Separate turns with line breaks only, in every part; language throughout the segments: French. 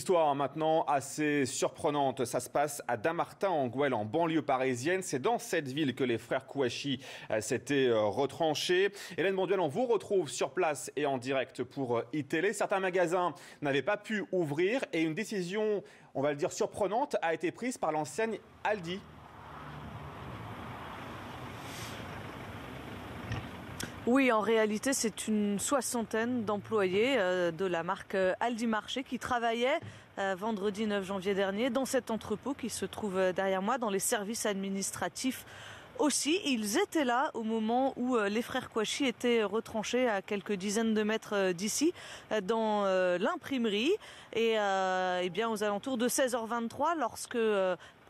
Histoire maintenant assez surprenante, ça se passe à Dammartin en Gouel, en banlieue parisienne. C'est dans cette ville que les frères Kouachi s'étaient retranchés. Hélène Bonduel, on vous retrouve sur place et en direct pour iTélé. Certains magasins n'avaient pas pu ouvrir et une décision, on va le dire surprenante, a été prise par l'enseigne Aldi.
Oui, en réalité, c'est une soixantaine d'employés de la marque Aldi Marché qui travaillaient vendredi 9 janvier dernier dans cet entrepôt qui se trouve derrière moi, dans les services administratifs aussi. Ils étaient là au moment où les frères Kouachi étaient retranchés à quelques dizaines de mètres d'ici, dans l'imprimerie. Et bien aux alentours de 16h23, lorsque...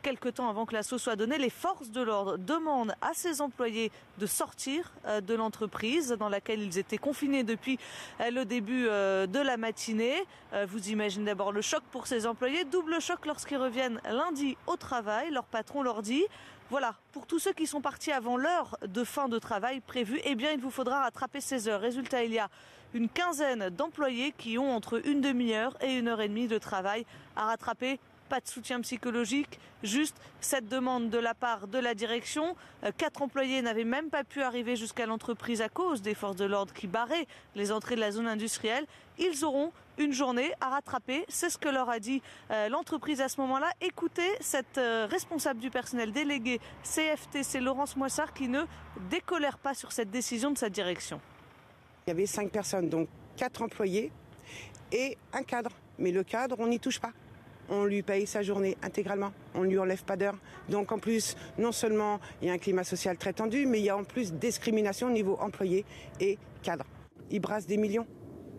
quelque temps avant que l'assaut soit donné, les forces de l'ordre demandent à ces employés de sortir de l'entreprise dans laquelle ils étaient confinés depuis le début de la matinée. Vous imaginez d'abord le choc pour ces employés, double choc lorsqu'ils reviennent lundi au travail. Leur patron leur dit: voilà, pour tous ceux qui sont partis avant l'heure de fin de travail prévue, eh bien il vous faudra rattraper ces heures. Résultat, il y a une quinzaine d'employés qui ont entre une demi-heure et 1h30 de travail à rattraper. Pas de soutien psychologique, juste cette demande de la part de la direction. 4 employés n'avaient même pas pu arriver jusqu'à l'entreprise à cause des forces de l'ordre qui barraient les entrées de la zone industrielle. Ils auront une journée à rattraper, c'est ce que leur a dit l'entreprise à ce moment-là. Écoutez cette responsable du personnel délégué CFTC, Laurence Moissard, qui ne décolère pas sur cette décision de sa direction.
Il y avait 5 personnes, donc 4 employés et un cadre. Mais le cadre, on n'y touche pas. On lui paye sa journée intégralement, on ne lui enlève pas d'heures. Donc en plus, non seulement il y a un climat social très tendu, mais il y a en plus discrimination au niveau employé et cadre. Ils brassent des millions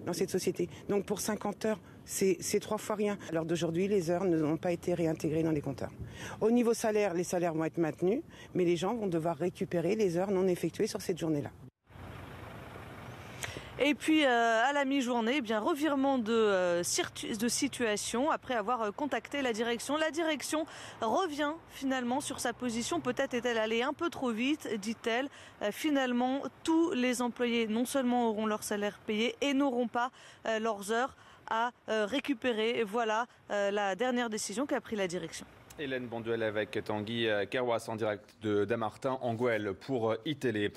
dans cette société. Donc pour 50 heures, c'est 3 fois rien. À l'heure d'aujourd'hui, les heures n'ont pas été réintégrées dans les compteurs. Au niveau salaire, les salaires vont être maintenus, mais les gens vont devoir récupérer les heures non effectuées sur cette journée-là.
Et puis à la mi-journée, eh bien revirement de situation après avoir contacté la direction. La direction revient finalement sur sa position. Peut-être est-elle allée un peu trop vite, dit-elle. Finalement, tous les employés non seulement auront leur salaire payé et n'auront pas leurs heures à récupérer. Voilà la dernière décision qu'a prise la direction.
Hélène Bonduel avec Tanguy Carwas en direct de Dammartin en Gouel pour iTélé.